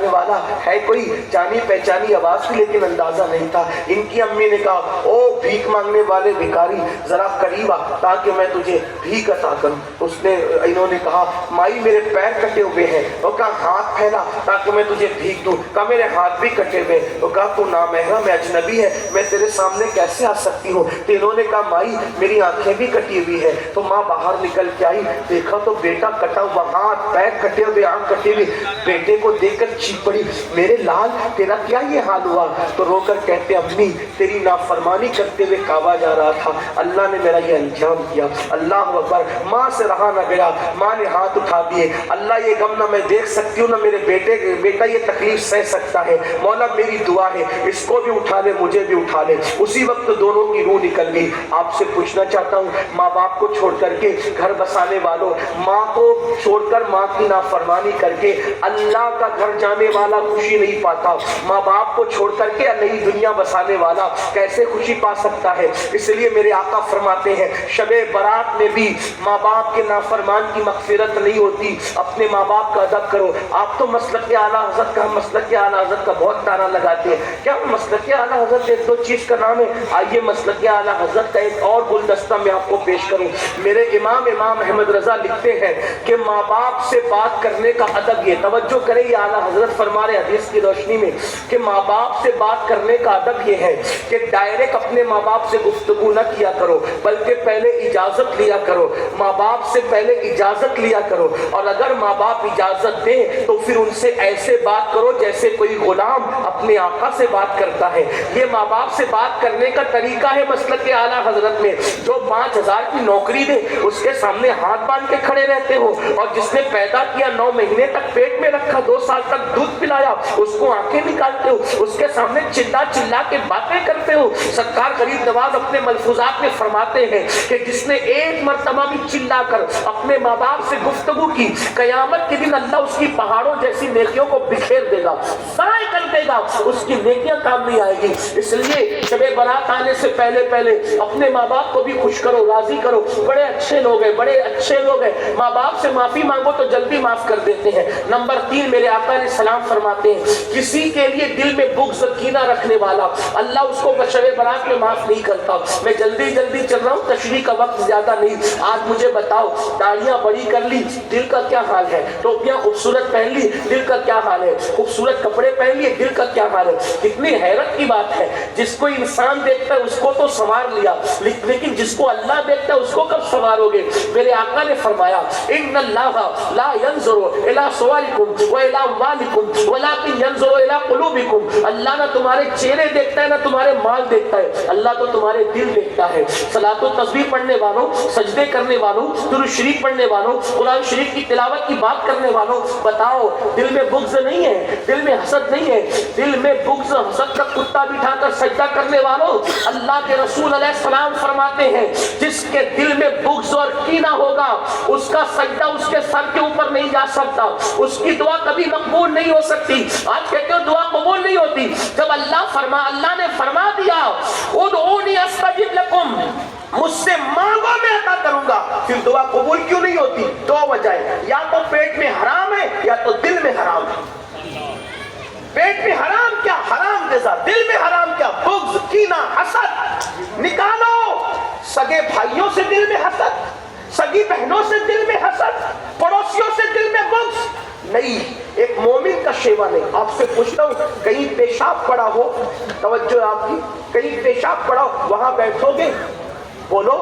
والا ہے کوئی جانی پہچانی آواز تھی لیکن اندازہ نہیں تھا۔ ان کی امی نے کہا او بھیک مانگنے والے بھکاری ذرا قریب آ تاکہ میں تجھے بھیک عطا کروں۔ انہوں نے کہا مائی میرے پیر کٹے ہوئے ہیں۔ وہ کہا ہاتھ پھیلا تاکہ میں تجھے بھیک دوں۔ کہا میرے ہاتھ بھی کٹے ہوئے۔ وہ کہا تو نامحرم ہے، اجنبی ہے، میں تیرے سامنے کیسے آ سکتی ہوں؟ تو انہوں نے کہا مائی میری آنکھیں بھی کٹی ہوئی ہے۔ تو ماں باہر نکل کے آئی، دیکھا تو بیٹا کٹا ہوا، ہاتھ پیر کٹے ہوئے، آنکھ کٹی ہوئی۔ بیٹے کو دیکھ کر چیخ پڑی میرے لال تیرا کیا یہ حال ہوا؟ تو رو کر کہتے امی تیری نافرمانی کرتے ہوئے کعبہ جا رہا تھا، اللہ نے میرا یہ انجام کیا۔ اللہ اکبر۔ ماں سے رہا نہ گیا، ماں نے ہاتھ اٹھا دیے، اللہ یہ غم نہ میں دیکھ سکتی ہوں نہ میرے بیٹا یہ تکلیف سہ سکتا ہے، مولا میری دعا ہے اس کو بھی اٹھا لے مجھے بھی اٹھا لے۔ اسی وقت دونوں کی روح نکل گئی۔ آپ سے پوچھنا چاہتا ہوں ماں باپ کو چھوڑ کر کے گھر بسانے والوں، ماں کو چھوڑ کر ماں کی نافرمانی کر کے اللہ کا گھر جانے والا خوشی نہیں پاتا، ماں باپ کو چھوڑ کر کے نئی دنیا بسانے والا کیسے خوشی پا سکتا ہے؟ اس لیے میرے آقا فرماتے ہیں شب برات میں بھی ماں باپ کے نافرمان کی مغفرت نہیں ہوتی، اپنے ماں باپ کا ادب کرو۔ آپ تو مسلک اعلیٰ حضرت کا بہت نعرہ لگاتے ہیں، کیا مسلک اعلیٰ حضرت ایک دو چیز کا نام ہے؟ آئیے مسلک اعلیٰ حضرت کا ایک اور گلدستہ میں آپ کو پیش کروں۔ میرے امام احمد رضا لکھتے ہیں کہ ماں باپ سے بات کرنے کا ادب، یہ توجہ کریں یہ اعلیٰ حضرت فرما رہے حدیث کی روشنی میں کہ ماں باپ سے بات کرنے کا ادب یہ ہے کہ ڈائریکٹ اپنے ماں باپ سے گفتگو نہ کیا کرو، بلکہ پہلے اجازت لیا کرو، ماں باپ سے پہلے اجازت لیا کرو، اور اگر ماں باپ اجازت دیں تو پھر ان سے ایسے بات کرو جیسے کوئی غلام اپنے آقا سے بات کرتا ہے۔ یہ ماں باپ سے بات کرنے کا طریقہ ہے مسلک اعلیٰ حضرت میں۔ جو 5,000 کی نوکری دے اس کے سامنے ہاتھ باندھ کے کھڑے رہتے ہو، اور جس نے پیدا کیا 9 مہینے تک پیٹ میں رکھا، 2 سال تک دودھ پلایا، اس کو آنکھیں نکالتے ہو، اس کے سامنے چلا چلا کے باتیں کرتے ہو۔ سرکار غریب نواز اپنے ملفوظات میں فرماتے ہیں کہ جس نے ایک مرتبہ بھی چلا کر اپنے ماں باپ سے گفتگو کی، قیامت کے دن اللہ اس کی پہاڑوں جیسی نیکیوں کو بکھیر دے گا، ضائع کر دے گا، اس کی نیکیاں کام نہیں آئے گی۔ اس لیے شب برات آنے سے پہلے اپنے ماں باپ کو بھی خوش کرو، راضی کرو، بڑے اچھے لوگ ہیں، بڑے اچھے لوگ ہیں، ماں باپ سے معافی مانگو تو جلدی معاف کر دیتے ہیں۔ نمبر 3 میرے آقا علیہ السلام فرماتے ہیں کسی کے لیے دل میں بغض کینہ رکھنے والا اللہ اس کو شب برات میں معاف نہیں کرتا۔ میں جلدی چل رہا ہوں، تشریح کا وقت زیادہ نہیں۔ آج مجھے بتاؤ داڑیاں بڑی کر لی دل کا کیا حال ہے، ٹوپیاں خوبصورت پہن لی دل کا کیا حال ہے، خوبصورت کپڑے پہن لیے دل کا کیا حال ہے۔ کتنی حیرت کی بات ہے، جس کو انسان دیکھتا ہے اس کو تو سنوار لیا، لیکن جس کو اللہ دیکھتا ہے اس کو کب سنوارو گے؟ میرے آقا نے فرمایا ان اللہ لا ينظر الى صورکم والى اموالکم ولکن ينظر الى قلوبکم۔ اللہ نہ تمہارے چہرے دیکھتا ہے نہ تمہارے مال دیکھتا ہے، اللہ تو تمہارے دل دیکھتا ہے۔ صلاۃ و تسبیح پڑھنے والوں، سجدے کرنے والوں، درود شریف پڑھنے والوں، قرآن شریف کی تلاوت کی بات کرنے والوں، بتاؤ دل میں بغض نہیں ہے، دل میں حسد نہیں ہے؟ دل میں بغض حسد کا کتا بٹھا کر سجدہ کرنے والوں، اللہ کے رسول علیہ السلام فرماتے ہیں جس کے دل میں بغض اور کینہ ہوگا اس کا سجدہ اس کے سر کے اوپر نہیں جا سکتا، اس کی دعا کبھی مقبول نہیں ہو سکتی۔ آج کہتے ہو دعا قبول نہیں ہوتی، جب اللہ نے فرما دیا ادعونی استجب لکم، مجھ سے مانگو میں عطا کروں گا، پھر دعا قبول کیوں نہیں ہوتی؟ 2 وجہ ہے، یا تو پیٹ میں حرام ہے یا تو دل میں حرام ہے۔ پیٹ میں حرام کیا؟ حرام غذا۔ دل میں حرام کیا؟ بغض، کینہ، حسد۔ نکالو سگے بھائیوں سے دل میں حسد، سگی بہنوں سے دل میں حسد، پڑوسیوں سے دل میں بغض نہیں۔ ایک مومن کا شیوا نہیں۔ آپ سے پوچھتا ہوں کہیں پیشاب پڑا ہو، توجہ آپ کی، کہیں پیشاب پڑا ہو وہاں بیٹھو گے؟ بولو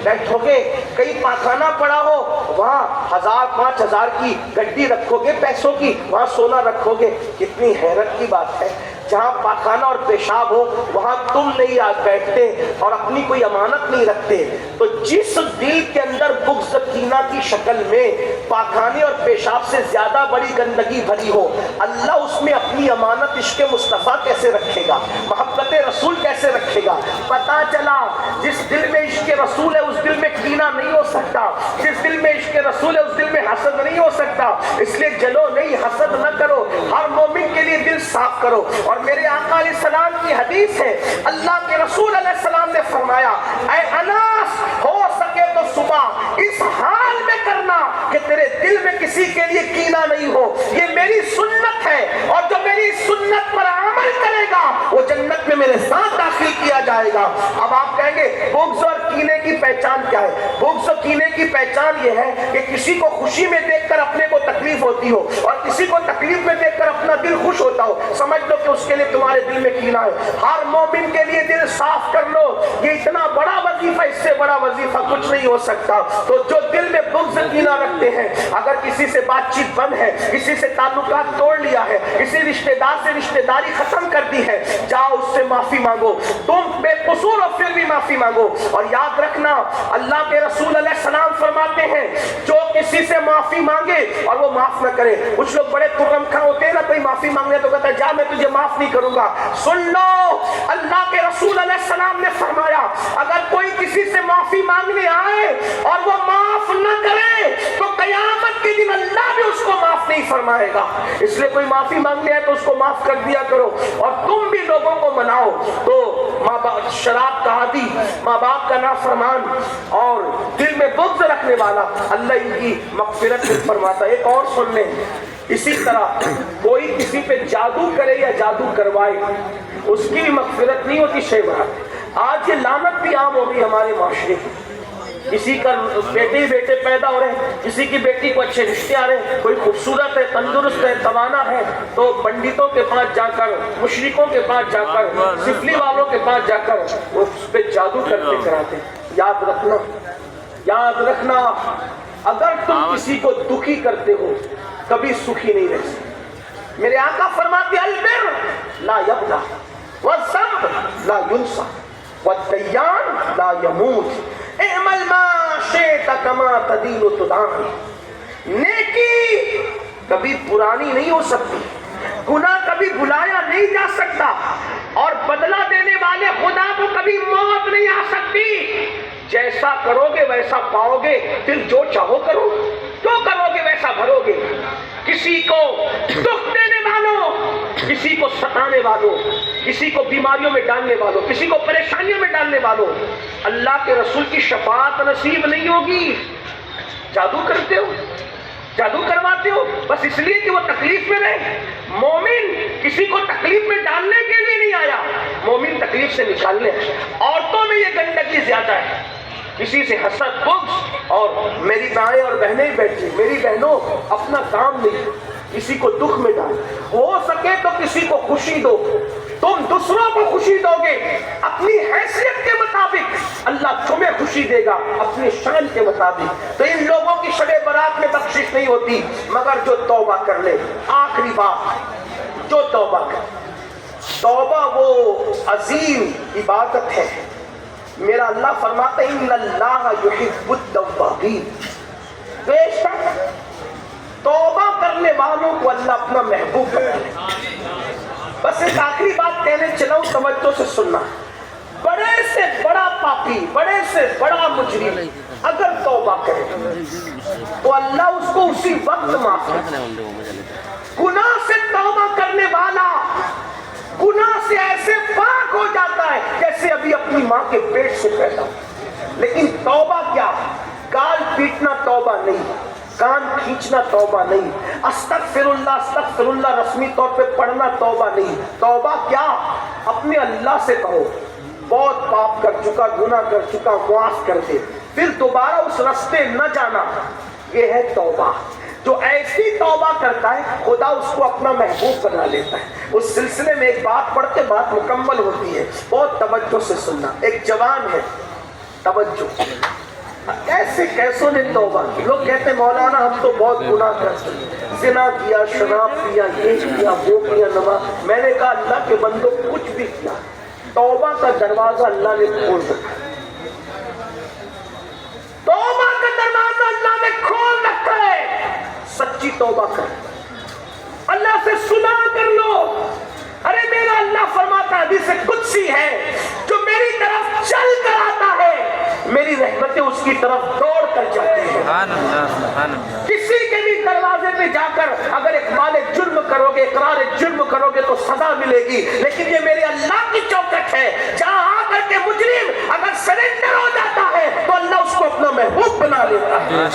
بیٹھو گے؟ کہیں پاخانہ پڑا ہو وہاں 1000 5000 کی گڈی رکھو گے پیسوں کی، وہاں سونا رکھو گے؟ کتنی حیرت کی بات ہے، جہاں پاخانہ اور پیشاب ہو وہاں تم نہیں بیٹھتے اور اپنی کوئی امانت نہیں رکھتے۔ تو جس دل کے اندر بغض کینہ کی شکل میں پاخانے اور پیشاب سے زیادہ بڑی گندگی بھری ہو، اللہ اس میں اپنی امانت عشق مصطفیٰ کیسے رکھے گا، محبت رسول کیسے رکھے گا؟ پتا چلا جس دل میں عشق رسول ہے اس دل میں کینہ نہیں ہو سکتا، جس دل میں عشق رسول ہے اس دل میں حسد نہیں ہو سکتا۔ اس لیے جلو نہیں، حسد نہ کرو، ہر مومن کے لیے دل صاف کرو۔ اور میرے آقا علیہ السلام کی حدیث ہے، اللہ کے رسول علیہ السلام نے فرمایا اے اناس ہو سکے تو صبح اس حال میں کرنا کہ تیرے دل میں کسی کے لیے کینہ نہیں ہو۔ یہ میری تھا. اب آپ کہیں گے بغض اور کینے کی پہچان کیا ہے؟ بغض اور کینے کی پہچان یہ ہے کہ کسی کو خوشی میں دیکھ کر اپنے کو تکلیف ہوتی ہو اور کسی کو تکلیف میں دیکھ کر اپنا دل خوش ہوتا ہو. سمجھ لو کہ اس کے لیے تمہارے دل میں کینہ ہے. ہر مومن کے لیے دل صاف کر لو. یہ اتنا بڑا وظیفہ, اس سے بڑا وظیفہ کچھ نہیں ہو سکتا. تو جو دل میں بغض کینہ رکھتے ہیں, اگر کسی سے بات چیت بند ہے, کسی سے تعلقات توڑ لیا ہے, کسی رشتہ دار سے رشتہ داری ختم کر دی ہے, جاؤ اس سے معافی مانگو. تم بے قصور ہو پھر بھی معافی مانگو. اور یاد رکھنا اللہ کے رسول علیہ السلام فرماتے ہیں جو کسی سے معافی مانگے اور وہ معاف نہ کرے. کچھ لوگ بڑے ترم کھا ہوتے ہیں نا, کوئی معافی مانگنے تو کہتا ہے جا میں تجھے معاف نہیں کروں گا. سن لو, اللہ کے رسول علیہ السلام نے فرمایا اگر کوئی کسی سے معافی مانگنے آئے اور وہ معاف نہ کرے تو قیامت کے دن اللہ بھی اس کو معاف نہیں فرمائے گا. اس لیے کوئی معافی مانگنے آئے تو اس کو معاف کر دیا کرو. اور تم بھی لوگوں کو مناؤ. تو ماں باپ شراب کا عادی, ماں باپ کا نافرمان اور دل میں بغض رکھنے والا, اللہ ان کی مغفرت فرماتا ہے. ایک اور سن لیں, اسی طرح کوئی کسی پہ جادو کرے یا جادو کروائے اس کی بھی مغفرت نہیں ہوتی. شے بات آج یہ لعنت بھی عام ہو گئی ہمارے معاشرے کی. کسی کا بیٹے ہی بیٹے پیدا ہو رہے ہیں, کسی کی بیٹی کو اچھے رشتے آ رہے ہیں, کوئی خوبصورت ہے, تندرست ہے, توانا ہے, تو پنڈتوں کے پاس جا کر, مشرکوں کے پاس جا کر, سفلی والوں کے پاس جا کر وہ اس پہ جادو کرتے کراتے. یاد رکھنا, یاد رکھنا, اگر تم کسی کو دکھی کرتے ہو کبھی سکھی نہیں رہ سکتے. میرے آقا فرماتے البر لا یبلا والذنب لا ینسى والدیان لا یموت اعمل ما شئت کما تدین تدان. نیکی کبھی پرانی نہیں ہو سکتی, گناہ کبھی بلایا نہیں جا سکتا, اور بدلہ دینے والے خدا کو کبھی موت نہیں آ سکتی. جیسا کرو گے ویسا پاؤ گے, پھر جو چاہو کرو, جو کرو گے ویسا بھرو گے. کسی کو دکھ دینے والوں, کسی کو ستانے والوں, کسی کو بیماریوں میں ڈالنے والوں, کسی کو پریشانیوں میں ڈالنے والوں, اللہ کے رسول کی شفاعت نصیب نہیں ہوگی. جادو کرتے ہو, جادو کرواتے ہو بس اس لیے کہ وہ تکلیف میں رہے. مومن کسی کو تکلیف میں ڈالنے کے لیے نہیں آیا, مومن تکلیف سے نکالنے. عورتوں میں یہ گندگی زیادہ ہے, کسی سے حسد بغض. اور میری مائیں اور بہنیں بیٹھی, میری بہنوں اپنا کام نہیں, کسی کو دکھ میں ڈال. ہو سکے تو کسی کو خوشی دو. تم دوسروں کو خوشی دو گے اپنی حیثیت کے مطابق, اللہ تمہیں خوشی دے گا اپنی شان کے مطابق. تو ان لوگوں کی شب برات میں بخشش نہیں ہوتی مگر جو توبہ کر لے. آخری بات, جو توبہ کر. توبہ وہ عظیم عبادت ہے. میرا اللہ فرماتا ہے ان اللہ یحب التوابین. بے شک توبہ کرنے والوں کو اللہ اپنا محبوب بنا لے. بس ایک آخری بات کہنے چلاؤں, توجہ سے سننا. بڑے سے بڑا پاپی, بڑے سے بڑا مجرم اگر توبہ کرے تو اللہ اس کو اسی وقت معاف کرے. گناہ سے توبہ کرنے والا گناہ سے ایسے پاک ہو جاتا ہے جیسے ابھی اپنی ماں کے پیٹ سے پیدا ہو. لیکن توبہ کیا؟ گال پیٹنا توبہ نہیں, کان کھینچنا توبہ نہیں, استغفر اللہ رسمی طور پہ پڑھنا توبہ نہیں. توبہ کیا؟ اپنے اللہ سے کہو بہت پاپ کر چکا, گناہ کر چکا, معاف کر دے, پھر دوبارہ اس راستے نہ جانا. یہ ہے توبہ. جو ایسی توبہ کرتا ہے خدا اس کو اپنا محبوب بنا لیتا ہے. اس سلسلے میں ایک بات پڑھ کے بات مکمل ہوتی ہے, بہت توجہ سے سننا. ایک جوان ہے, توجہ, ایسے کیسوں نے توبہ کی. لوگ کہتے ہیں مولانا ہم تو بہت گناہ کرتے ہیں, زنا کیا, شراب پیا, یہ کیا, وہ کیا, نماز. میں نے کہا اللہ کے بندوں کچھ بھی کیا, توبہ کا دروازہ اللہ نے کھول رکھا. توبہ کا دروازہ اللہ نے کھول رکھا ہے. سچی توبہ کر, اللہ سے صلح کر لو. ارے میرا اللہ فرماتا ہے, حدیث قدسی ہے, جو میری طرف چل کر آتا ہے میری رحمتیں اس کی طرف دوڑ کر جاتی ہیں. کسی کے بھی دروازے پہ جا کر اگر اقبال جرم کرو گے, اقرار جرم کرو گے تو سزا ملے گی, لیکن یہ میرے اللہ کی چوکٹ ہے جہاں آ کر کے مجرم اگر سرنڈر ہو جاتا ہے تو اللہ اس کو اپنا محبوب بنا لیتا ہے.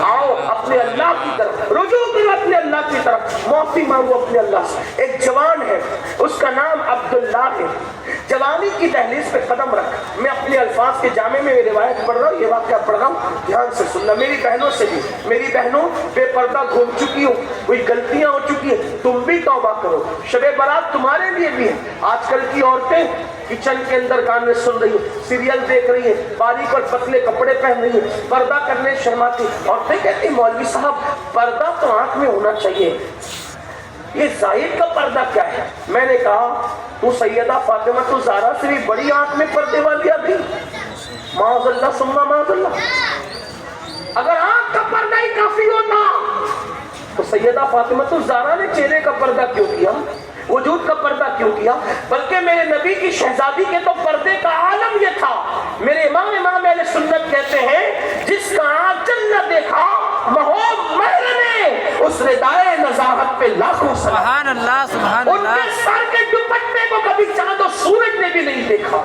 آؤ اپنے اللہ کی طرف رجوع کرو, اپنے اللہ کی کی طرف معافی مانگو اپنے اللہ سے. ایک جوان ہے, اس کا نام عبداللہ ہے, جوانی کی دہلیز پہ قدم رکھ. میں اپنے الفاظ کے جامع میں روایت پڑھ رہا ہوں, یہ واقعہ پڑھ رہا ہوں, دھیان سے سننا. میری بہنوں سے بھی, میری بہنوں بے پردہ گھوم چکی ہو, کوئی غلطیاں ہو چکی ہیں, تم بھی توبہ کرو. شب برات تمہارے لیے بھی ہے. آج کل کی عورتیں کچن کے اندر گانے سن رہی ہیں, سیریل دیکھ رہی ہیں, باریک اور پتلے کپڑے پہن رہی ہیں, پردہ کرنے شرماتی. عورتیں کہتی ہیں مولوی صاحب پردہ تو آنکھ میں ہونا چاہیے, یہ ظاہر کا پردہ کیا ہے؟ میں نے کہا تو سیدہ فاطمہ تو زہرا سے بھی بڑی آنکھ میں پردے والی ابھی, معاذ اللہ ثم معاذ اللہ. اگر آنکھ کا پردہ ہی کافی ہوتا تو سیدہ فاطمہ تو زہرا نے چہرے کا پردہ کیوں کیا, وجود کا پردہ کیوں کیا؟ بلکہ میرے نبی کی شہزادی کے تو پردے کا عالم یہ تھا. میرے امام اہل سنت کہتے ہیں جس کا آنچل نہ دیکھا محب مہر نے اس ردائے نزاہت پہ لاکھوں سبحان اللہ سبحان اللہ. ان کے سر کے دوپٹے کو کبھی چاند و سورج نے بھی نہیں دیکھا.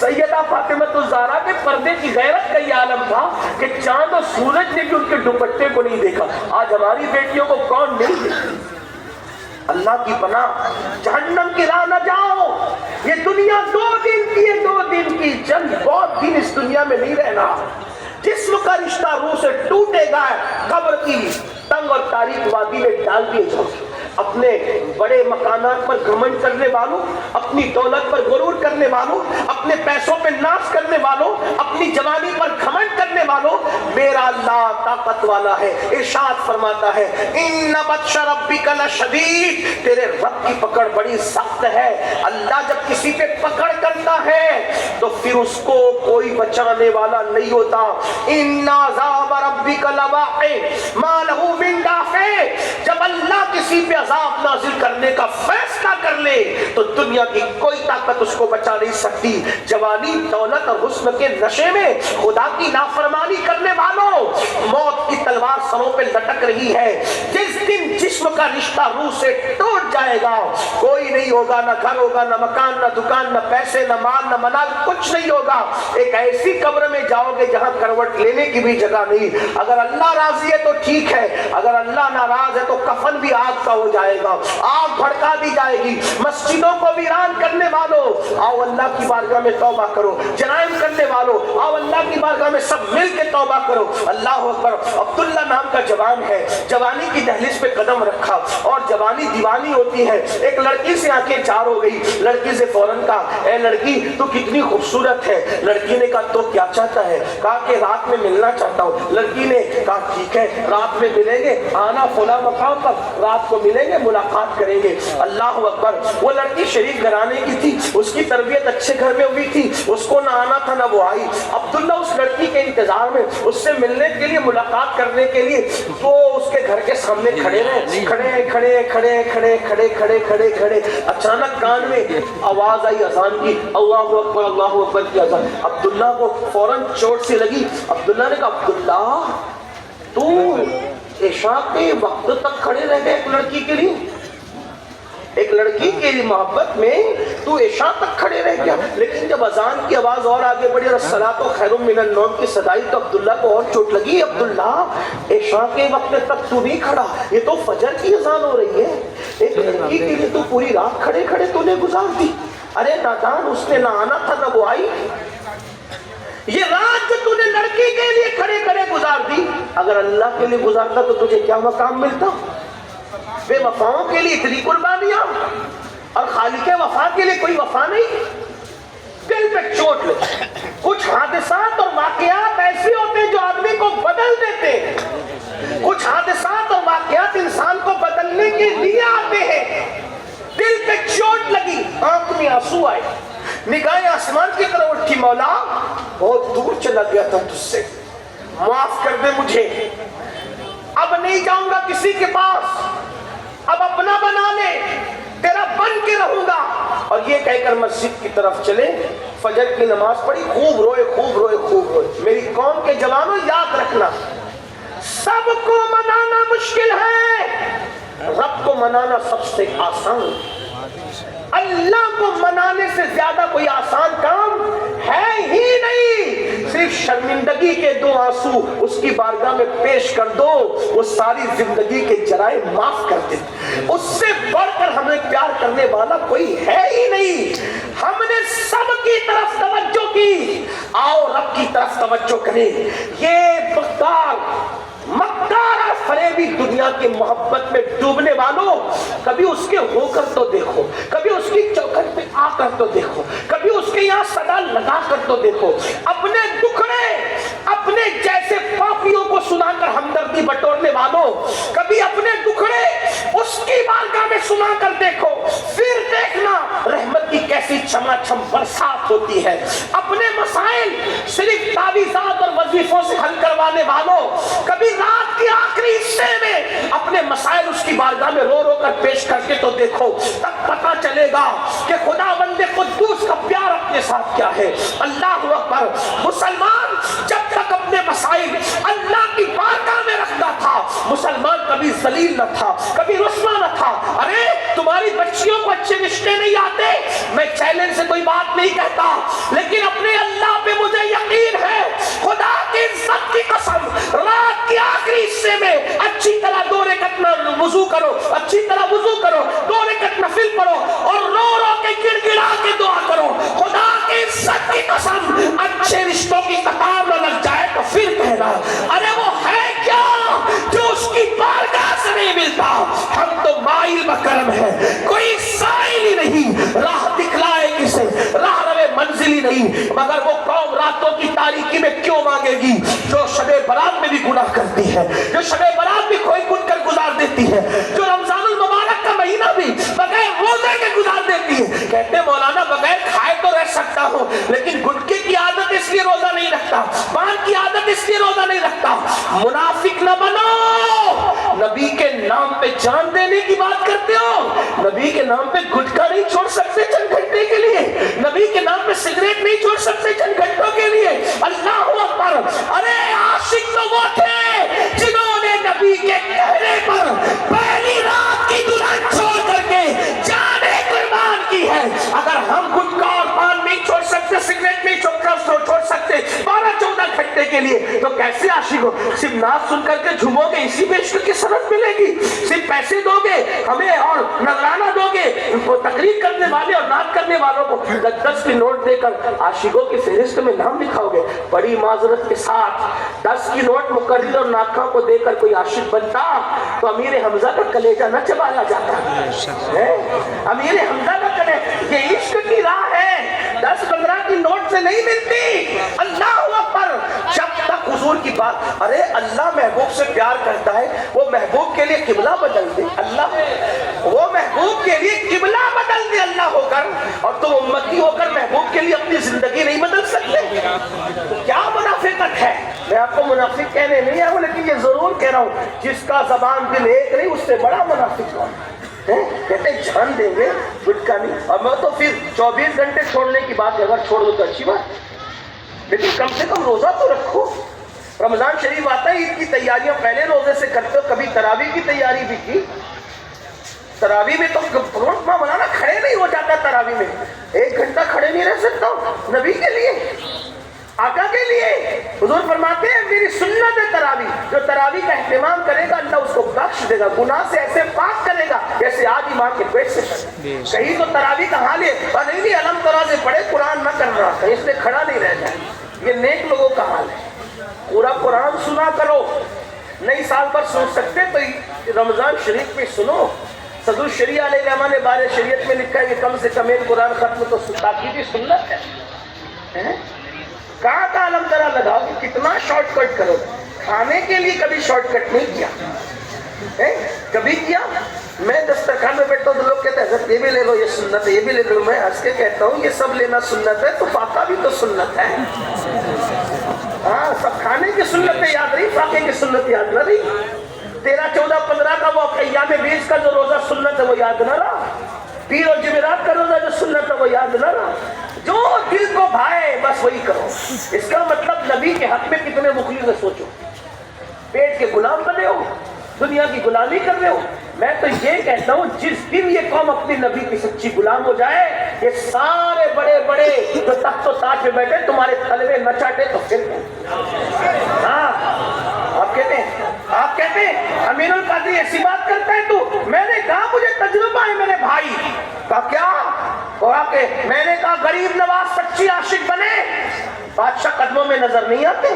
سیدہ فاطمہ الزہرا کے پردے کی غیرت کا یہ عالم تھا کہ چاند و سورج نے بھی ان کے دوپٹے کو نہیں دیکھا. آج ہماری بیٹیوں کو کون نہیں دیکھا؟ اللہ کی پناہ, جہنم کی راہ نہ جاؤ. یہ دنیا 2 دن کی ہے, 2 دن کی. چند بہت دن اس دنیا میں نہیں رہنا. جسم کا رشتہ روح سے ٹوٹے گا, قبر کی تنگ اور تاریک وادی میں ڈال دیے جاؤ. اپنے بڑے مکانات پر گھمنڈ کرنے والوں, اپنی دولت پر غرور کرنے والوں, اپنے پیسوں پہ ناز کرنے والوں, اپنی جوانی پر گھمنڈ کرنے والوں, میرا اللہ طاقت والا ہے. ارشاد فرماتا ہے ان بطش ربک لشدید, تیرے رب کی پکڑ بڑی سخت ہے. اللہ جب کسی پہ پکڑ کرتا ہے تو پھر اس کو کوئی بچانے والا نہیں ہوتا. ان عذاب ربک لواقع ما له من دافع, جب اللہ کسی پہ عذاب نازل کرنے کا فیصلہ کر لے تو دنیا کی کوئی طاقت اس کو بچا نہیں سکتی. جوانی, دولت اور حسن کے نشے میں خدا کی نافرمانی کرنے والوں, موت کی تلوار سروں پہ لٹک رہی ہے. جس دن جسم کا رشتہ روح سے ٹوٹ جائے گا, کوئی نہیں ہوگا, نہ گھر ہوگا, نہ مکان, نہ دکان, نہ پیسے, نہ مال, نہ منال, کچھ نہیں ہوگا. ایک ایسی قبر میں جاؤ گے جہاں کروٹ لینے کی بھی جگہ نہیں. اگر اللہ راضی ہے تو ٹھیک ہے, اگر اللہ ناراض ہے تو کفن بھی آگ کا ہو جائے گا, آگ بھڑکا دی جائے گی. مسجدوں کو ویران کرنے والوں آؤ اللہ کی بارگاہ میں توبہ کرو. جرائم کرنے والوں آؤ اللہ کی بارگاہ میں سب مل کے توبہ کرو. اللہ اکبر. عبداللہ نام کا جوان ہے, جوانی کی دہلیز پہ قدم رکھا, اور جوانی دیوانی ہوتی ہے. ایک لڑکی سے آنکھیں چار ہو گئی. لڑکی سے فوراً کہا اے لڑکی تو کتنی خوبصورت ہے. لڑکی نے کہا تو کیا چاہتا ہے؟ کہا کہ رات میں ملنا چاہتا ہوں. لڑکی نے کہا ٹھیک ہے رات میں ملیں گے, آنا فلاں مقام پر, رات کو ملیں گے, ملاقات کریں گے. اللہ اکبر. وہ لڑکی شریف گھرانے کی تھی, اس کی تربیت اچھے گھر میں ہوئی تھی, اس کو نہ آنا تھا نہ وہ آئی. عبداللہ اس لڑکی کے انتظار میں, اس سے ملنے کے لیے, ملاقات کرنے کے لیے وہ اس کے گھر کے سامنے کھڑے رہے. کھڑے کھڑے کھڑے کھڑے کھڑے کھڑے کھڑے کھڑے اچانک کان میں آواز آئی اذان کی, اللہ اکبر اللہ اکبر کی اذان. عبداللہ کو فوراً چوٹ سی لگی. عبداللہ نے کہا عبداللہ تو عشاء کے وقت تک کھڑے رہ گئے ایک لڑکی کے لیے, ایک لڑکی کے لیے محبت میں تو عشاء تک کھڑے رہ گیا. لیکن جب اذان کی آواز اور آگے بڑھی اور الصلاۃ خیر من النوم کی صدائی تو عبداللہ کو اور چوٹ لگی. عبداللہ عشاء کے وقت تک تو نہیں کھڑا, یہ تو فجر کی اذان ہو رہی ہے. ایک لڑکی کے لیے تو پوری رات کھڑے کھڑے تو نے گزار دی. ارے نادان, اس نے نہ آنا تھا نہ وہ آئی. یہ رات جو تو نے لڑکی کے لیے کھڑے کھڑے گزار دی, اگر اللہ کے لیے گزارتا تو تجھے کیا مقام ملتا؟ بے وفاؤں کے لیے اتنی قربانیاں, اور خالق وفا کے لیے کوئی وفا نہیں. دل پہ چوٹ لگی. کچھ حادثات اور واقعات ایسے ہوتے ہیں جو آدمی کو بدل دیتے ہیں. کچھ حادثات اور واقعات انسان کو بدلنے کے لیے آتے ہیں. دل پہ چوٹ لگی, آنکھ میں آنسو آئے, نگاہیں آسمان کی طرف اٹھی, مولا بہت دور چلا گیا تھا تجھ سے, معاف کر دے مجھے, اب نہیں جاؤں گا کسی کے پاس, اب اپنا بنا لے, تیرا بن کے رہوں گا. اور یہ کہہ کر مسجد کی طرف چلے, فجر کی نماز پڑھی, خوب روئے خوب روئے خوب روئے. میری قوم کے جوانوں یاد رکھنا, سب کو منانا مشکل ہے, رب کو منانا سب سے آسان. اللہ کو منانے سے زیادہ کوئی آسان کام ہے ہی نہیں. صرف شرمندگی کے 2 آنسو اس کی بارگاہ میں پیش کر دو، وہ ساری زندگی کے جرائم معاف کر دے۔ اس سے بڑھ کر ہمیں پیار کرنے والا کوئی ہے ہی نہیں۔ ہم نے سب کی طرف توجہ کی، آؤ رب کی طرف توجہ کریں۔ یہ مکار اور فریبی دنیا کی محبت میں ڈوبنے والوں، کبھی اس کے ہو کر تو دیکھو، کبھی اس کی چوکھٹ پہ آ کر تو دیکھو، کبھی اس کے یہاں صدا لگا کر تو دیکھو۔ اپنے دکھڑے اپنے جیسے پاپیوں کو سنا کر ہمدردی بٹورنے والوں، کبھی اپنے دکھڑے اس کی بارگاہ میں سنا کر دیکھو، پھر دیکھنا رحمت کی کیسی چھما چھم برسات ہوتی ہے۔ اپنے مسائل صرف تعویذات اور وظیفوں سے حل کروانے والوں، کبھی رات کے آخری حصے میں اپنے مسائل اس کی بارگاہ میں رو رو کر پیش کر کے تو دیکھو، تب پتہ چلے گا کہ خدا بندے قدوس کا پیار اپنے ساتھ کیا ہے۔ اللہ اکبر۔ مسلمان جب تک اپنے مسائل اللہ کی بارگاہ میں رکھتا تھا، مسلمان کبھی ذلیل نہ تھا، کبھی رسوا نہ تھا۔ ارے تمہاری بچیوں کو اچھے رشتے نہیں آتے، میں چیلنج سے کوئی بات نہیں کہتا، لیکن اپنے اللہ پہ مجھے یقین ہے، خدا کی عزت کی قسم، رات کے آخری حصے میں اچھی طرح 2 رکعت وضو کرو، اچھی طرح وضو کرو، 2 رکعت نفل پڑھو اور رو رو کے گڑ گڑا کے دعا کرو۔ خدا کی عزت کی قسم، اچھے رشتوں کی قطار نہ لگ جائے تو پھر کہنا ارے وہ ہے کیا جو اس کی بارگاہ سے نہیں ملتا۔ ہم تو مائل بکرم ہے، کوئی سائل ہی نہیں، راہ دکھلائے کسے، راہ روے منزل ہی نہیں، مگر وہ قوم راتوں کی تاریکی میں کیوں مانگے گی جو شب برات میں بھی گناہ کرتی ہے، جو شب برات بھی کھوئی کود کر گزار دیتی ہے، جو رمضان المبارک کا مہینہ بھی بغیر روزے کے گزار دیتی ہے۔ کہتے مولانا بغیر کھائے تو رہ سکتا ہوں، لیکن گٹکے کی عادت اس لیے روزہ نہیں رکھتا، پان کی عادت اس لیے روزہ نہیں رکھتا۔ منافق نہ بنو، نبی کے نام پہ جان دینے کی بات کرتے ہو، نبی کے نام پہ گٹکا نہیں چھوڑ سکتے چند گھنٹے کے لیے، نبی کے نام پہ سگریٹ نہیں چھوڑ سکتے چند گھنٹوں کے لیے۔ اللہ اکبر۔ ارے عاشق تو وہ تھے جنہوں نے نبی کے کہنے پر پہلی رات کی دلہن چھوڑ کر کے جانیں قربان کی ہے۔ اگر ہم گٹکا اور پان نہیں چھوڑ سکتے، سگریٹ نہیں چھوڑ سکتے 12-14 گھنٹے کے لیے، تو کیسے عاشق ہو؟ صرف نعت سن کر کے جھومو گے، اسی میں عشق کی صنعت ملے گی؟ صرف پیسے دو گے ہمیں اور نذرانہ دو گے تقریر کرنے والے اور نعت کرنے والوں کو 10 کی نوٹ دے کر عاشقوں کی فہرست میں نام لکھاؤ گے؟ بڑی معذرت کے ساتھ 10 کی نوٹ مقرر اور ناکھوں کو دے کر کوئی عاشق بنتا تو امیر حمزہ کا کلیجہ نہ چبایا جاتا ہے؟ امیر حمزہ کا کلیجہ، یہ عشق کی راہ ہے، 10-15 کی نوٹ سے نہیں ملتی۔ اللہ اکبر۔ جب تک حضور کی بات، ارے اللہ محبوب سے پیار کرتا ہے، وہ محبوب کے لیے قبلہ بدل دے، اللہ وہ محبوب کے لیے قبلہ بدل دے اللہ ہو کر، اور تم امتی ہو کر محبوب کے لیے اپنی زندگی نہیں بدل سکتے؟ تو کیا منافقت ہے؟ میں آپ کو منافق کہنے نہیں آیا ہوں، لیکن یہ ضرور کہہ رہا ہوں جس کا زبان دل ایک نہیں، اس سے بڑا منافق کون ہے؟ کہتے جان دیں گے گٹکا نہیں، اور میں تو پھر 24 گھنٹے چھوڑنے کی بات ہے، اگر چھوڑ دو تو اچھی بات، لیکن کم سے کم روزہ تو رکھو۔ رمضان شریف آتا ہے، عید کی تیاریاں پہلے روزے سے کرتے ہو، کبھی تراویح کی تیاری بھی کی؟ تراویح میں تو مولانا کھڑے نہیں ہو جاتا، تراویح میں 1 گھنٹہ کھڑے نہیں رہ سکتا نبی کے لیے، آقا کے لیے۔ حضور فرماتے ہیں میری سنت ہے تراویح، جو تراویح کا اہتمام کرے گا اللہ اس کو بخش دے گا، گناہ سے ایسے پاک کرے گا جیسے آج ہی ماں کے پیٹ سے کرے۔ کہیں تو تراویح کا حال ہے اور نہیں علم ترا سے پڑھے قرآن نہ کر رہا، کہیں اس نے کھڑا نہیں رہ جائے، یہ نیک لوگوں کا حال ہے۔ پورا قرآن سنا کرو، نئی سال پر سن سکتے تو رمضان شریف میں سنو۔ صدر الشریعہ علیہ الرحمٰن نے بارے شریعت میں لکھا ہے کہ کم سے کم ایک قرآن ختم تو تاکیدی سنت ہے۔ کہاں کا علم ترا لگاؤ کہ کتنا شارٹ کٹ کرو؟ کھانے کے لیے کبھی شارٹ کٹ نہیں کیا، کبھی کیا؟ میں دسترخوان میں بیٹھتا ہوں تو لوگ کہتے ہیں حضرت یہ بھی لے لو، یہ سنت ہے، یہ بھی لے لو۔ میں ہنس کے کہتا ہوں یہ سب لینا سنت ہے تو فاقہ بھی تو سنت ہے۔ ہاں، سب کھانے کی سنتیں یاد رہی، فاقے کی سنت یاد نہ رہی۔ 13, 14, 15 کا وہ ایام بیس کا جو روزہ سنت ہے وہ یاد نہ رہا، پیر اور جمعرات کا روزہ جو سنت ہے وہ یاد نہ رہا۔ جو دل کو بھائے بس وہی کرو۔ اس کا مطلب نبی کے حق میں کتنے مخلص ہے سوچو۔ پیٹ کے غلام بنے ہو، دنیا کی غلامی کر رہے ہو، میں تو یہ کہتا ہوں جس دن یہ قوم اپنی نبی کی سچی غلام ہو جائے، یہ سارے بڑے بڑے جو تخت و تاج پہ بیٹھے تمہارے تلوے نہ چاٹے تو پھر ہاں آپ کہتے ہیں امین القادری ایسی بات کرتا ہے تو؟ میں نے کہا مجھے تجربہ ہے میرے بھائی کا کیا، کہ میں نے کہا غریب نواز سچی عاشق بنے، بادشاہ قدموں میں نظر نہیں آتے،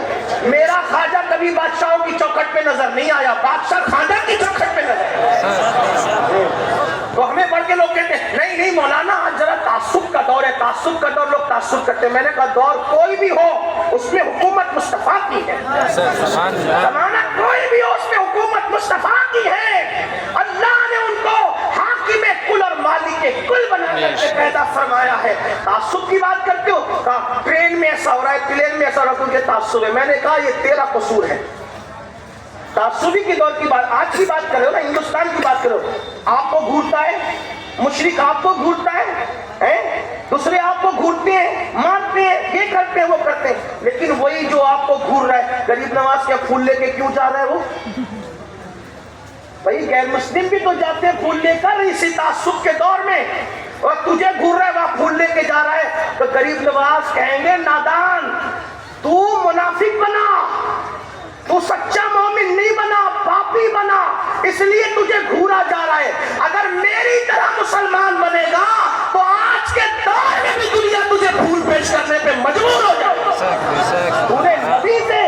میرا خواجہ کبھی بادشاہوں کی چوکھٹ پہ نظر نہیں آیا، بادشاہ خواجہ کی چوکھٹ پہ نظر آیا۔ تو ہمیں بڑھ کے لوگ کہتے ہیں نہیں مولانا آج ذرا تعصب کا دور ہے، تعصب کا دور، لوگ تعصب کرتے ہیں۔ میں نے کہا دور کوئی بھی ہو اس میں حکومت مصطفیٰ کی ہے، زمانہ کوئی بھی ہو اس میں حکومت مصطفیٰ کی ہے۔ اللہ نے ان کو حاکم کل اور مالک کل بنا کر کے پیدا فرمایا ہے۔ تعصب کی بات کرتے ہو، کہا ٹرین میں ایسا ہو رہا ہے، پلین میں ایسا ہو رہا ہے، کیونکہ تعصب ہے۔ میں نے کہا یہ تیرا قصور ہے۔ تعصبی کی دور کی بات، آج کی بات کرو نا، ہندوستان کی بات کرو، آپ کو گھورتا ہے مشرک، آپ کو گھورتا ہے، دوسرے آپ کو گھورتے ہیں، مارتے ہیں، یہ کرتے ہیں وہ کرتے ہیں، لیکن وہی جو آپ کو گھور رہا ہے، غریب نواز کیا پھول لے کے کیوں جا رہا ہے وہ؟ بھائی غیر مسلم بھی تو جاتے ہیں پھول لے کر اسی تعصب کے دور میں، اور تجھے گھور رہا ہے وہاں پھول لے کے جا رہا ہے، تو غریب نواز کہیں گے نادان، تو منافق بنا، تو سچا مومن نہیں بنا، پاپی بنا، اس لیے تجھے گھورا جا رہا ہے۔ اگر میری طرح مسلمان بنے گا تو آج کے دور میں بھی دنیا تجھے پھول پیش کرنے پہ مجبور ہو جائے گا۔ تو نے نبی سے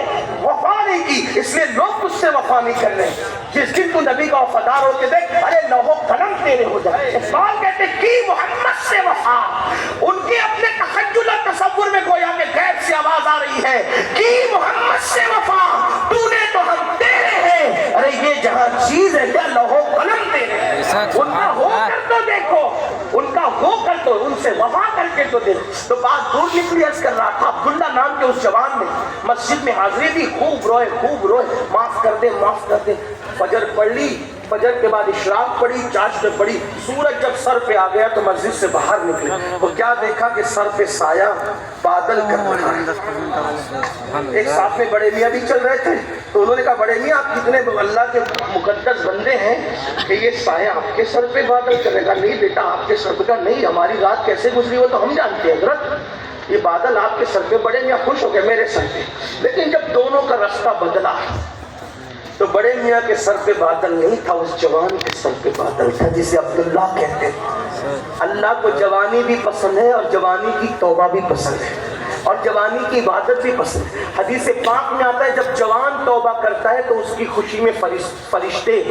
وفا نہیں کی، اس لیے لوگ تجھ سے وفا نہیں کر رہے۔ جس دن تو نبی کا وفادار ہو کے دیکھ، ارے لوح و قلم تیرے ہو جائے۔ اقبال کہتے کی محمد سے وفا، ان کے اپنے تخیل اور تصور میں گویا کہ غیب سے آواز آ رہی ہے، کی محمد سے وفا، تو نے تو ہم تیرے ہیں، ارے یہ جہاں چیز ہے کیا لوح و قلم تیرے ہیں۔ ان کا ہو کر تو دیکھو، ان کا ہو کر تو ان سے وفا کر کے تو دیکھو۔ تو بات دور نکلی، عرض کر رہا تھا عبداللہ نام کے اس جوان نے مسجد میں حاضری دی، خوب روئے، معاف کر دے معاف کر دے۔ فجر پڑھ لی، فجر کے بعد اشراق پڑھی، چاشت پڑھی، سورج جب سر پہ آ گیا تو مسجد سے باہر نکلے، وہ کیا دیکھا کہ سر پہ سایہ بادل کر رہا ہے۔ ایک ساتھ میں بڑے میاں بھی چل رہے تھے، تو انہوں نے کہا بڑے میاں آپ کتنے اللہ کے مقدس بندے ہیں کہ یہ سایہ آپ کے سر پہ بادل کرے گا؟ نہیں بیٹا آپ کے سر پہ، کہا نہیں ہماری رات کیسے گزری وہ تو ہم جانتے ہیں حضرت، یہ بادل آپ کے سر پہ۔ بڑے میاں خوش ہو گئے میرے سر پہ، لیکن جب دونوں کا راستہ بدلا تو بڑے میاں کے سر پہ بادل نہیں تھا، اس جوان کے سر پہ بادل تھا جسے عبداللہ کہتے ہیں۔ اللہ کو جوانی بھی پسند ہے اور جوانی کی توبہ بھی پسند ہے اور جوانی کی عبادت بھی پسند ہے۔ حدیث پاک میں آتا ہے جب جوان توبہ کرتا ہے تو اس کی خوشی میں فرشتے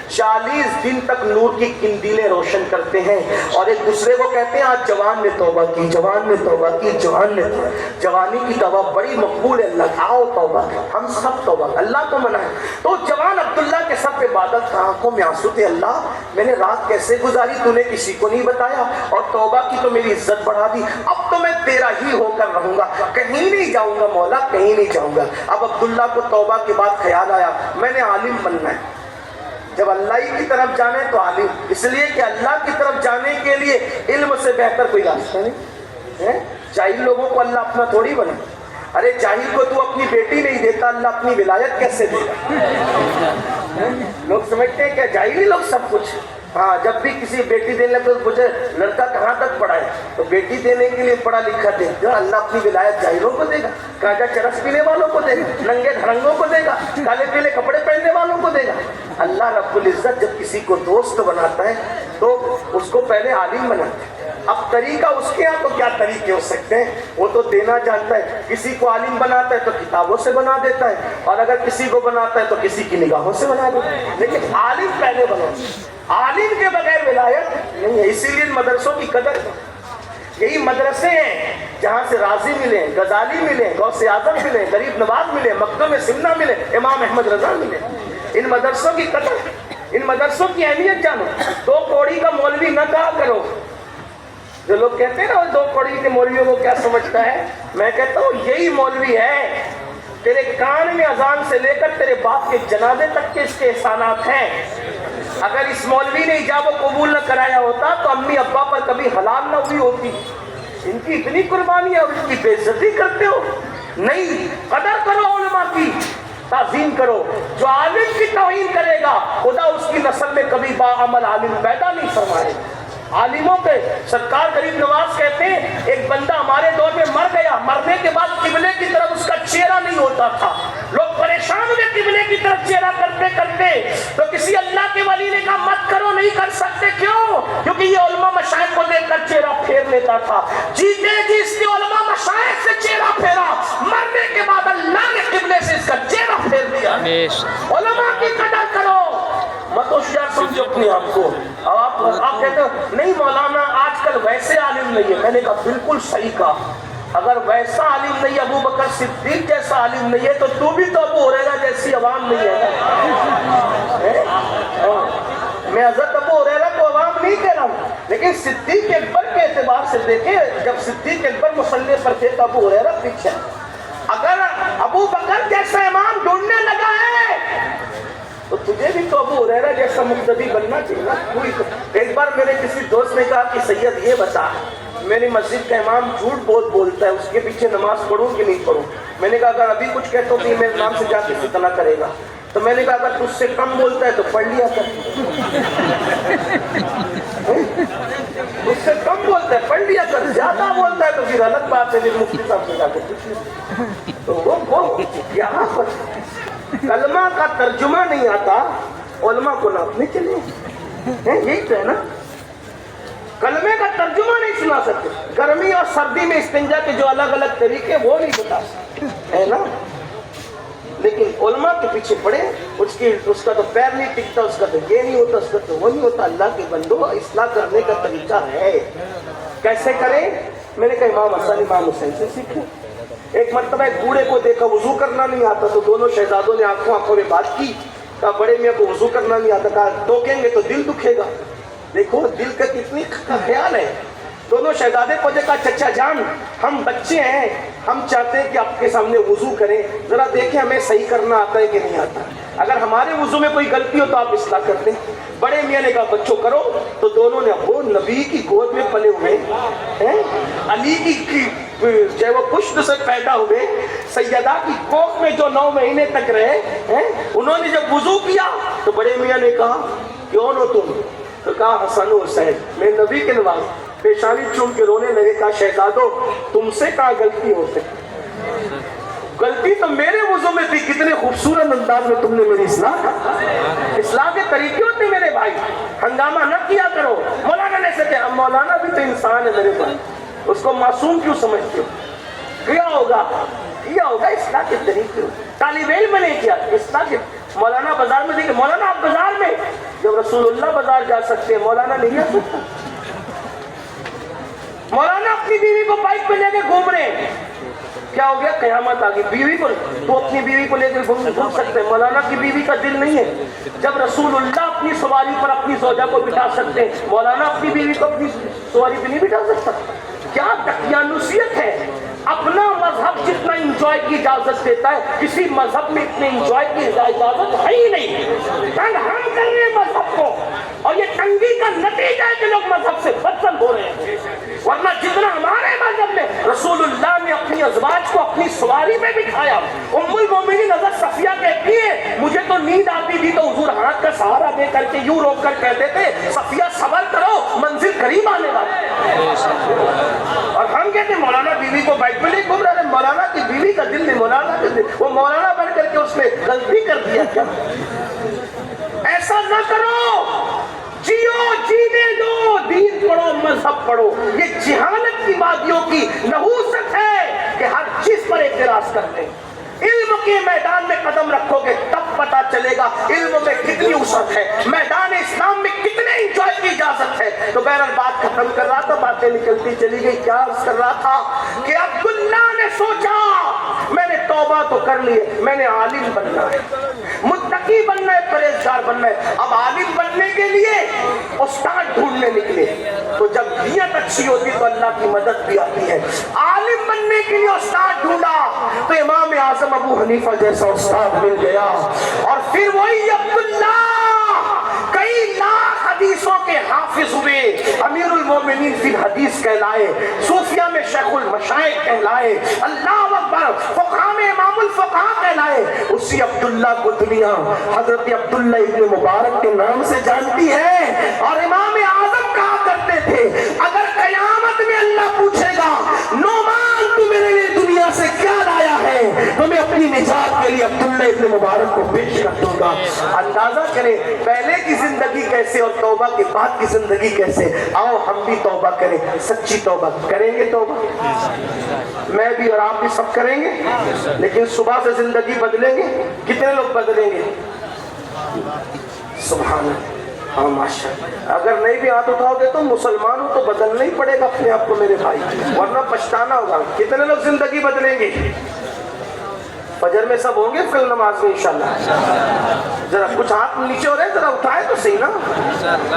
40 دن تک نور کی قندیلیں روشن کرتے ہیں اور ایک دوسرے کو کہتے ہیں آج جوان نے توبہ کی، جوان نے توبہ کی، جوان نے توبہ۔ جوانی کی توبہ بڑی مقبول ہے، اللہ آؤ توبہ، ہم سب توبہ، اللہ کو منائے۔ تو جوان عبداللہ کے سر پہ بادل تھا، آنکھوں میں آنسو تھے، اللہ میں نے رات کیسے گزاری تو نے کسی کو نہیں بتایا، اور توبہ کی تو میری عزت بڑھا دی، اب تو میں تیرا ہی ہو کر رہوں گا، کہیں نہیں جاؤں گا مولا، کہیں نہیں جاؤں گا۔ اب عبداللہ کو توبہ کے بعد خیال آیا میں نے عالم بننا ہے، جب اللہ ہی کی طرف جانے تو عالم، اس لیے کہ اللہ کی طرف جانے کے لیے علم سے بہتر کوئی راستہ نہیں ہے۔ جاہل لوگوں کو اللہ اپنا تھوڑی بنا، ارے جاہل کو تو اپنی بیٹی نہیں دیتا، اللہ اپنی ولایت کیسے دے گا؟ لوگ سمجھتے ہیں کہ جاہل ہی لوگ سب کچھ، ہاں جب بھی کسی بیٹی دینے تو مجھے لڑکا کہاں تک پڑھا ہے، تو بیٹی دینے کے لیے پڑھا لکھا دے گا، اللہ اپنی ولایت جاہلوں کو دے گا، گاجا چرس پینے والوں کو دے گا، ننگے دھڑنگوں کو دے گا، کالے پیلے کپڑے پہننے والوں کو دے گا۔ اللہ رب العزت جب کسی کو دوست بناتا ہے تو اس کو پہلے عالم بناتا ہے۔ اب طریقہ اس کے یہاں تو کیا طریقے ہو سکتے ہیں، وہ تو دینا جانتا ہے، کسی کو عالم بناتا ہے تو کتابوں سے بنا دیتا ہے، اور اگر کسی کو بناتا ہے تو کسی کی نگاہوں سے بنا دیتا ہے، لیکن عالم پہلے بناتا ہے، عالم کے بغیر ولایت نہیں ہے۔ اسی لیے مدرسوں کی قدر ہے، یہی مدرسے ہیں جہاں سے راضی ملے، غزالی ملے، غوث اعظم ملے، غریب نواز ملے، مخدوم سمنہ ملے، امام احمد رضا ملے۔ ان مدرسوں کی قدر، ان مدرسوں کی اہمیت جانو۔ 2 کوڑی کا مولوی نہ کہا کرو، جو لوگ کہتے ہیں نا 2 کوڑی کے مولویوں کو کیا سمجھتا ہے، میں کہتا ہوں یہی مولوی ہے، تیرے کان میں اذان سے لے کر تیرے باپ کے جنازے تک کے اس کے احسانات ہیں۔ اگر اس مولوی نے ایجاب و قبول نہ کرایا ہوتا تو امی ابا پر کبھی حلال نہ ہوئی ہوتی۔ ان کی اتنی قربانی ہے اور ان کی بے عزتی کرتے ہو، نہیں قدر کرو علماء کی، تعظیم کرو. جو عالم کی توہین کرے گا خدا اس کی نسل میں کبھی باعمل عالم پیدا نہیں فرمائے. عالموں کے سرکار غریب نواز کہتے ہیں ایک بندہ ہمارے دور میں مر گیا, مرنے کے بعد قبلے کی طرف اس کا چہرہ نہیں ہوتا تھا. لوگ پریشان ہوئے قبلے کی طرف چہرہ کرتے کرتے, تو کسی اللہ کے ولی نے کہا مت کرو, نہیں کر سکتے. کیوں؟ کیونکہ یہ علماء مشائخ کو دیکھ کر چہرہ پھیر لیتا تھا. جیتے جی اس کے علماء مشائخ سے چہرہ پھیرا, مرنے کے بعد اللہ نے قبلے سے اس کا چہرہ پھیر دیا. علماء کی قدر کرو, مت ہوشیار سمجھو اپنے آپ کو. آپ کہتے ہو نہیں مولانا آج کل ویسے عالم نہیں ہے. میں نے کہا بالکل صحیح کہا. اگر ویسا عالم نہیں, ابو بکر صدیق جیسا عالم نہیں ہے, تو بھی تو ابو ہریرہ جیسی عوام نہیں ہے. میں حضرت ابو ہریرہ کو عوام نہیں کہہ رہا ہوں, لیکن صدیق اکبر کے اعتبار سے دیکھیں, جب صدیق اکبر مصلی پر تھے تو ابو ہریرہ پیچھے. اگر ابو بکر جیسا امام ڈھونڈنے لگا ہے تو تجھے بھی تو ابو ہریرہ جیسا مقتدی بننا چاہیے. ایک بار میرے کسی دوست نے کہا کہ سید یہ بتا, میری مسجد کا امام جھوٹ بہت بولتا ہے, اس کے پیچھے نماز پڑھوں کہ نہیں پڑھوں؟ میں نے کہا اگر ابھی کچھ کہتا ہوں تو یہ میرے نام سے جا کے فتنہ کرے گا. تو میں نے کہا اگر تجھ سے کم بولتا ہے تو پڑھ لیا کر, اس سے کم بولتا ہے پڑھ لیا کر, زیادہ بولتا ہے تو پھر الگ بات ہے, پھر مفتی صاحب سے جا کے پوچھ لیا. تو وہ یہاں پر کلمہ کا ترجمہ نہیں آتا, علماء کو ناپنے چلے, یہی تو ہے نا. کلمے کا ترجمہ نہیں سنا سکتے, گرمی اور سردی میں استنجا کے جو الگ الگ طریقے وہ نہیں بتا سکتے, ہے نا. لیکن علماء کے پیچھے پڑے, اس کا تو پیر نہیں ٹکتا, اس کا تو یہ نہیں ہوتا, اس کا تو وہ نہیں ہوتا. اللہ کے بندو, اصلاح کرنے کا طریقہ ہے, کیسے کریں؟ میں نے کہا امام حسن امام حسین سے سیکھیں. ایک مرتبہ ایک بوڑھے کو دیکھا, وضو کرنا نہیں آتا, تو دونوں شہزادوں نے آنکھوں میں بات کی. کہا بڑے میاں کو وضو کرنا نہیں آتا, کہا ٹوکیں گے تو دل دکھے گا. دیکھو دل کا کتنی خیال ہے. دونوں شہزادے کو دیکھا, چچا جان ہم بچے ہیں, ہم چاہتے ہیں کہ آپ کے سامنے وضو کریں, ذرا دیکھیں ہمیں صحیح کرنا آتا ہے کہ نہیں آتا. اگر ہمارے وضو میں کوئی غلطی ہو تو آپ اصلاح کر دیں. بڑے میاں نے کہا بچوں کرو. تو دونوں نے, وہ نبی کی گود میں پلے ہوئے ہیں, علی کی چاہے وہ پشت سے پیدا ہوئے, سیدہ کی کوکھ میں جو 9 مہینے تک رہے ہیں, انہوں نے جب وضو کیا تو بڑے میاں نے کہا کون ہو تم؟ تو کہا حسن حسین, میں نبی کے نواز. پیشانی چوم کے رونے لگے. کہا شہزادو تم سے کہاں غلطی ہو سکتی, غلطی تو میرے وضو میں تھی. کتنے خوبصورت انداز میں تم نے میری اصلاح کے طریقے ہوتے میرے بھائی. ہنگامہ نہ کیا کرو. مولانا نے سے کہا, مولانا بھی تو انسان ہے میرے بھائی, اس کو معصوم کیوں سمجھتے ہو؟ کیا ہوگا اصلاح کے طریقے. طالب علم نے کیا اصلاح کے. مولانا بازار میں دیکھے, مولانا آپ بازار میں, جب رسول اللہ بازار جا سکتے ہیں مولانا نہیں جا سکتا. مولانا اپنی بیوی کو بائک پہ لے کے گھوم رہے ہیں, کیا ہو گیا؟ قیامت آ گئی. بیوی کو, تو اپنی بیوی کو لے کے گھوم سکتے ہیں, مولانا کی بیوی کا دل نہیں ہے. جب رسول اللہ اپنی سواری پر اپنی زوجہ کو بٹھا سکتے ہیں, مولانا اپنی بیوی کو اپنی سواری پہ نہیں بٹھا سکتا. کیا دقیانوسیت ہے. اپنا مذہب جتنا انجوائے کی اجازت دیتا ہے, کسی مذہب میں اتنے انجوائے کی اجازت ہے ہی نہیں. تنگ ہم کر رہے ہیں مذہب کو, اور یہ تنگی کا نتیجہ ہے کہ لوگ مذہب سے بدتر ہو رہے ہیں. ورنہ جتنا ہمارے مذہب میں رسول اللہ نے اپنی ازواج کو اپنی سواری میں بٹھایا. ام المومنین حضرت صفیہ کہتی ہے مجھے تو نیند آتی تھی تو حضور ہاتھ کا سہارا دے کر کے یوں روک کر کہتے تھے صفیہ صبر کرو منزل قریب آنے والی. اور ہم کہتے ہیں مولانا بیوی کو بائک پہ نہیں گھوم رہے. مولانا کی بیوی کا دل نہیں, مولانا کا دل, وہ مولانا بن کر کے اس نے غلطی کر دیا کیا؟ ایسا نہ کرو. جیو, جینے دو, دین پڑھو, مذہب پڑھو. یہ جہالت کی وادیوں کی نحوست ہے کہ ہر چیز پر اعتراض کرتے ہیں. علم کے میدان میں قدم رکھو گے تب پتا چلے گا علم میں کتنی وسعت ہے, میدان اسلام میں کتنے انجوائے کی اجازت ہے. تو بہرحال بات ختم کر رہا تھا, باتیں نکلتی چلی گئی. کیا عرض کر رہا تھا کہ عبداللہ نے سوچا میں نے توبہ تو کر لی, میں نے عالم بننا ہے, متقی بننا ہے, پرہیزگار بننا ہے. اب عالم بننے کے لیے استاد ڈھونڈنے نکلے. تو جب نیت اچھی ہوتی تو اللہ کی مدد بھی آتی ہے. عالم بننے کے لیے استاد ڈھونڈا تو امام اعظم ابو حنیفہ جیسا استاد مل گیا. اور پھر وہی عبداللہ کئی لاکھ حدیثوں کے حافظ ہوئے, امیر المومنین فی الحدیث کہلائے, صوفیہ میں شیخ المشائخ کہلائے, اللہ اکبر, فقہاء میں امام الفقہاء کہلائے. اسی عبداللہ کو دنیا حضرت عبداللہ ابن مبارک کے نام سے جانتی ہے. اور امام اعظم کہا کرتے تھے, اگر قیامت میں اللہ پوچھے گا نعمان تو میرے لیے دنیا سے کیا لایا ہے, تو میں اپنی نجات کے لیے عبداللہ ابن مبارک کو پیش کر دوں گا. اندازہ کریں پہلے کی زندگی کیسے اور توبہ کے بعد کی زندگی کیسے. آؤ ہم بھی توبہ کریں, سچی توبہ کریں گے. توبہ میں بھی اور آپ بھی سب کریں گے, لیکن صبح سے زندگی بدلیں گے. کتنے لوگ بدلیں گے؟ سبحان اللہ. ہاں ماشاء اللہ. اگر نہیں بھی ہاتھ اٹھاؤ گے تو مسلمان ہو تو بدلنا ہی پڑے گا اپنے آپ کو میرے بھائی, ورنہ پچھتانا ہوگا. کتنے لوگ زندگی بدلیں گے؟ فجر میں سب ہوں گے کل نماز میں انشاءاللہ. ذرا کچھ ہاتھ نیچے ہو رہے ہیں, ذرا اٹھائے تو صحیح نا.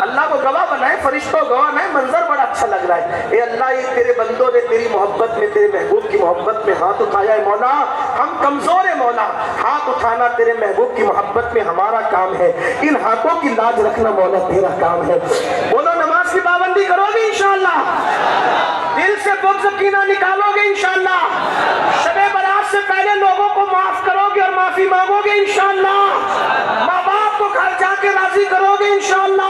اللہ کو گواہ بنائے, فرشتوں گواہ بنائے. منظر بڑا اچھا لگ رہا ہے. اے اللہ, یہ تیرے بندوں نے تیری محبت میں, تیرے محبوب کی محبت میں ہاتھ اٹھایا ہے. مولا ہم کمزور ہیں, مولا ہاتھ اٹھانا تیرے محبوب کی محبت میں ہمارا کام ہے. ان ہاتھوں کی لاج رکھنا مولا تیرا کام ہے. بولو نماز کی پابندی کرو گے انشاءاللہ, دل سے بغض کینہ نکالو گے انشاءاللہ, شب برات سے پہلے لوگوں کو معاف کرو گے اور معافی مانگو گے انشاءاللہ, ماں باپ کو گھر جا کے راضی کرو گے انشاءاللہ.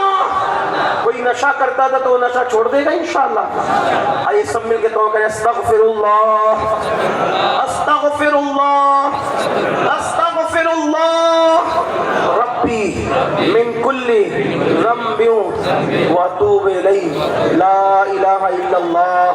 کوئی نشہ کرتا تھا تو وہ نشہ چھوڑ دے گا انشاءاللہ. آئیے سب مل کے دعا کریں, استغفر اللہ استغفر اللہ استغفر اللہ ربی من کل ذنب واتوب الیہ, لا الہ الا اللہ.